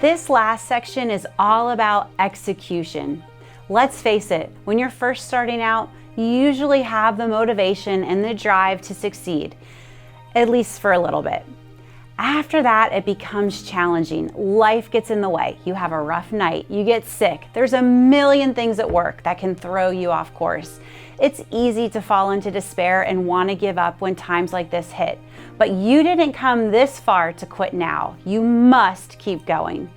This last section is all about execution. Let's face it, when you're first starting out, you usually have the motivation and the drive to succeed, at least for a little bit. After that, it becomes challenging. Life gets in the way. You have a rough night, you get sick. There's a million things at work that can throw you off course. It's easy to fall into despair and want to give up when times like this hit. But you didn't come this far to quit now. You must keep going.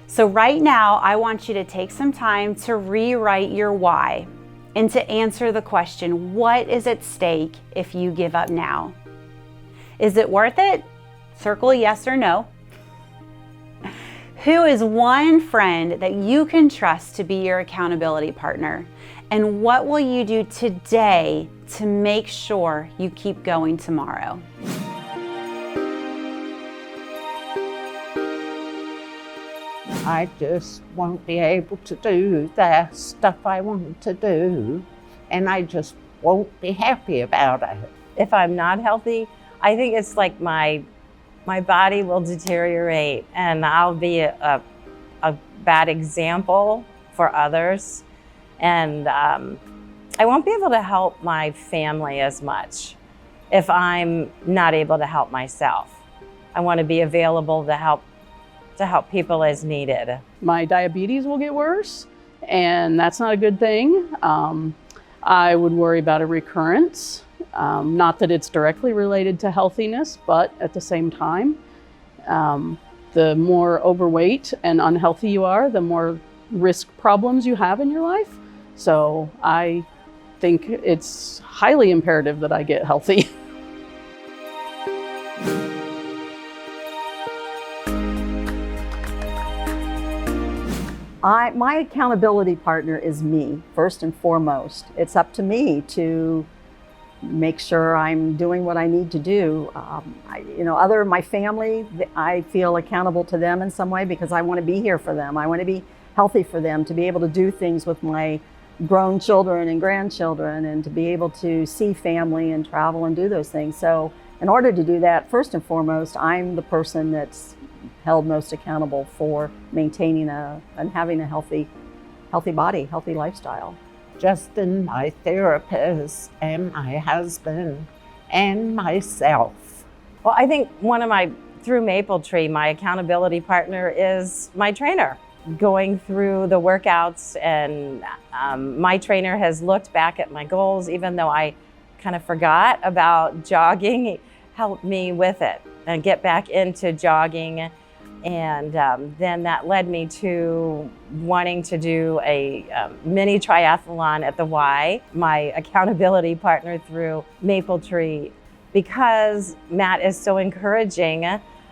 So right now, I want you to take some time to rewrite your why and to answer the question, what is at stake if you give up now? Is it worth it? Circle yes or no. Who is one friend that you can trust to be your accountability partner? And what will you do today to make sure you keep going tomorrow? I just won't be able to do the stuff I want to do, and I just won't be happy about it. If I'm not healthy, I think it's like my body will deteriorate and I'll be a bad example for others. And I won't be able to help my family as much if I'm not able to help myself. I want to be available to help people as needed. My diabetes will get worse, and that's not a good thing. I would worry about a recurrence. Not that it's directly related to healthiness, but at the same time, the more overweight and unhealthy you are, the more risk problems you have in your life. So I think it's highly imperative that I get healthy. My accountability partner is me, first and foremost. It's up to me to make sure I'm doing what I need to do. My family, I feel accountable to them in some way because I want to be here for them. I want to be healthy for them, to be able to do things with my grown children and grandchildren, and to be able to see family and travel and do those things. So in order to do that, first and foremost, I'm the person that's held most accountable for maintaining and having a healthy body, healthy lifestyle. Justin, my therapist, and my husband, and myself. Well, I think through Mapletree, my accountability partner is my trainer. Going through the workouts, and my trainer has looked back at my goals, even though I kind of forgot about jogging. He helped me with it and get back into jogging. And then that led me to wanting to do a mini triathlon at the Y, my accountability partner through Mapletree, because Matt is so encouraging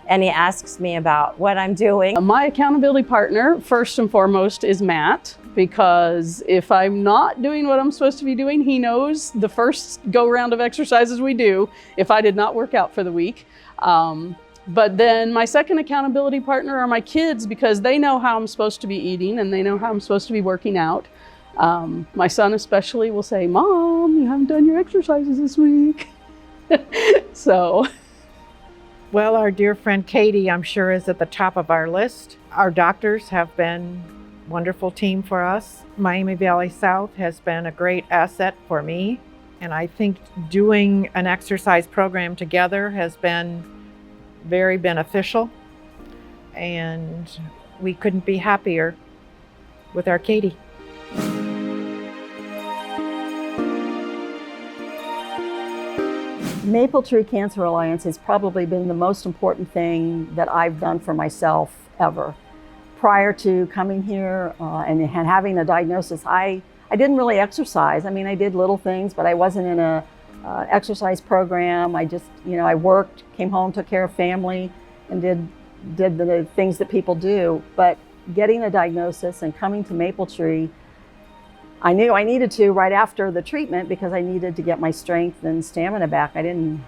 and he asks me about what I'm doing. My accountability partner, first and foremost, is Matt, because if I'm not doing what I'm supposed to be doing, he knows the first go round of exercises we do if I did not work out for the week. But then my second accountability partner are my kids, because they know how I'm supposed to be eating and they know how I'm supposed to be working out. My son especially will say, "Mom, you haven't done your exercises this week." So. Well, our dear friend Katie, I'm sure, is at the top of our list. Our doctors have been a wonderful team for us. Miami Valley South has been a great asset for me. And I think doing an exercise program together has been very beneficial. And we couldn't be happier with our Katie. Mapletree Cancer Alliance has probably been the most important thing that I've done for myself ever. Prior to coming here and having a diagnosis, I didn't really exercise. I mean, I did little things, but I wasn't in a exercise program. I just, I worked, came home, took care of family, and did the things that people do. But getting a diagnosis and coming to Mapletree, I knew I needed to right after the treatment, because I needed to get my strength and stamina back. I didn't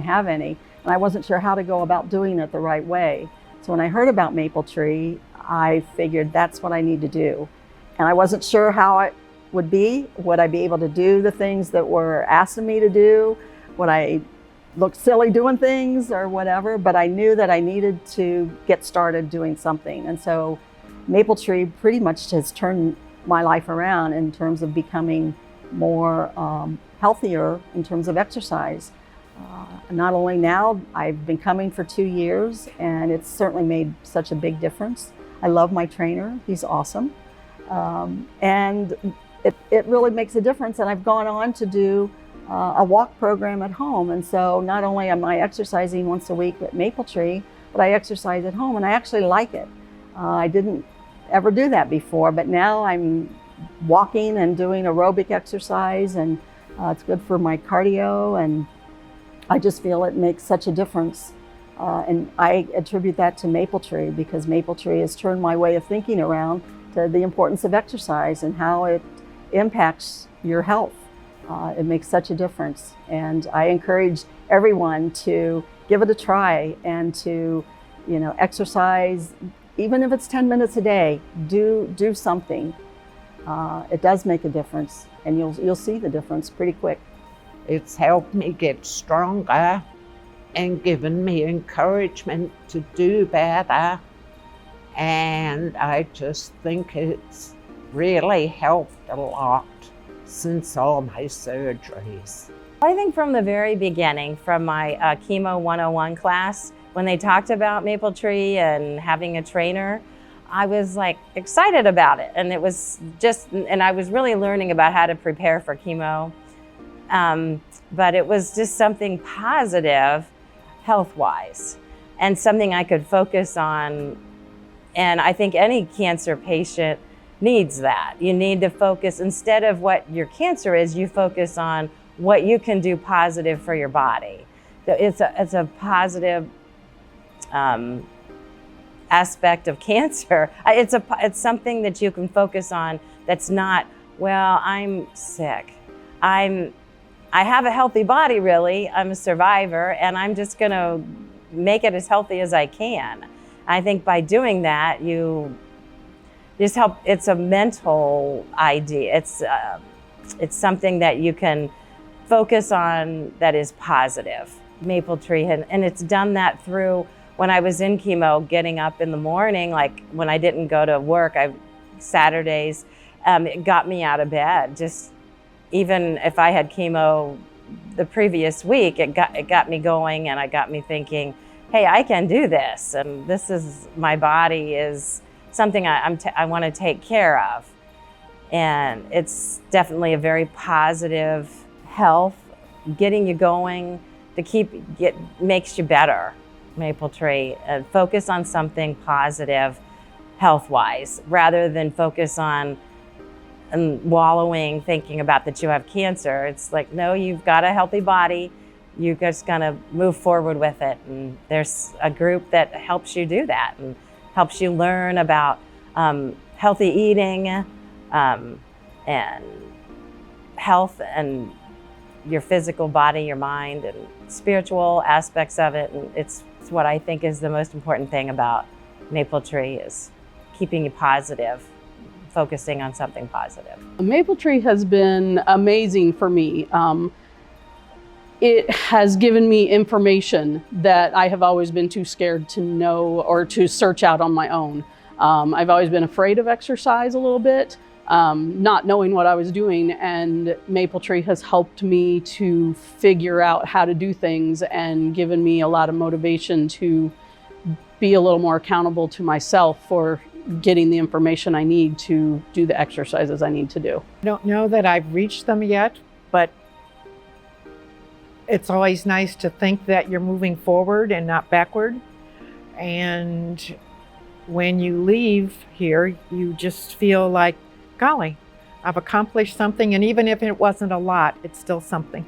have any, and I wasn't sure how to go about doing it the right way. So when I heard about Mapletree, I figured that's what I need to do. And I wasn't sure how it would be. Would I be able to do the things that were asked of me to do? Would I look silly doing things or whatever, but I knew that I needed to get started doing something. And so Maple Tree pretty much has turned my life around in terms of becoming more healthier in terms of exercise. Not only now, I've been coming for 2 years, and it's certainly made such a big difference. I love my trainer, he's awesome. And it really makes a difference. And I've gone on to do a walk program at home. And so not only am I exercising once a week at Maple Tree, but I exercise at home, and I actually like it. I didn't ever do that before, but now I'm walking and doing aerobic exercise, and it's good for my cardio, and I just feel it makes such a difference. And I attribute that to Maple Tree, because Maple Tree has turned my way of thinking around to the importance of exercise and how it impacts your health. It makes such a difference. And I encourage everyone to give it a try and to, exercise, even if it's 10 minutes a day, do something. It does make a difference, and you'll see the difference pretty quick. It's helped me get stronger and given me encouragement to do better. And I just think it's really helped a lot since all my surgeries. I think from the very beginning, from my Chemo 101 class, when they talked about Maple Tree and having a trainer, I was like excited about it. And it was and I was really learning about how to prepare for chemo. But it was just something positive health-wise and something I could focus on. And I think any cancer patient needs that. You need to focus, instead of what your cancer is, you focus on what you can do positive for your body. So it's a positive aspect of cancer. It's something that you can focus on that's not, well, I'm sick. I have a healthy body, really. I'm a survivor, and I'm just gonna make it as healthy as I can. I think by doing that, you just help. It's a mental idea. It's something that you can focus on that is positive. Maple Tree, and it's done that through, when I was in chemo, getting up in the morning, like when I didn't go to work, Saturdays, it got me out of bed. Just even if I had chemo the previous week, it got me going, and it got me thinking, hey, I can do this, and this is, my body is something I want to take care of. And it's definitely a very positive health, getting you going, makes you better. Maple Tree, and focus on something positive health-wise, rather than focus on and wallowing thinking about that you have cancer. It's like, no, you've got a healthy body. You're just gonna move forward with it. And there's a group that helps you do that and helps you learn about healthy eating and health and your physical body, your mind, and spiritual aspects of it. And it's what I think is the most important thing about Maple Tree, is keeping you positive, focusing on something positive. Maple Tree has been amazing for me. It has given me information that I have always been too scared to know or to search out on my own. I've always been afraid of exercise a little bit, not knowing what I was doing, and Maple Tree has helped me to figure out how to do things and given me a lot of motivation to be a little more accountable to myself for getting the information I need to do the exercises I need to do. I don't know that I've reached them yet, but it's always nice to think that you're moving forward and not backward. And when you leave here, you just feel like, golly, I've accomplished something, and even if it wasn't a lot, it's still something.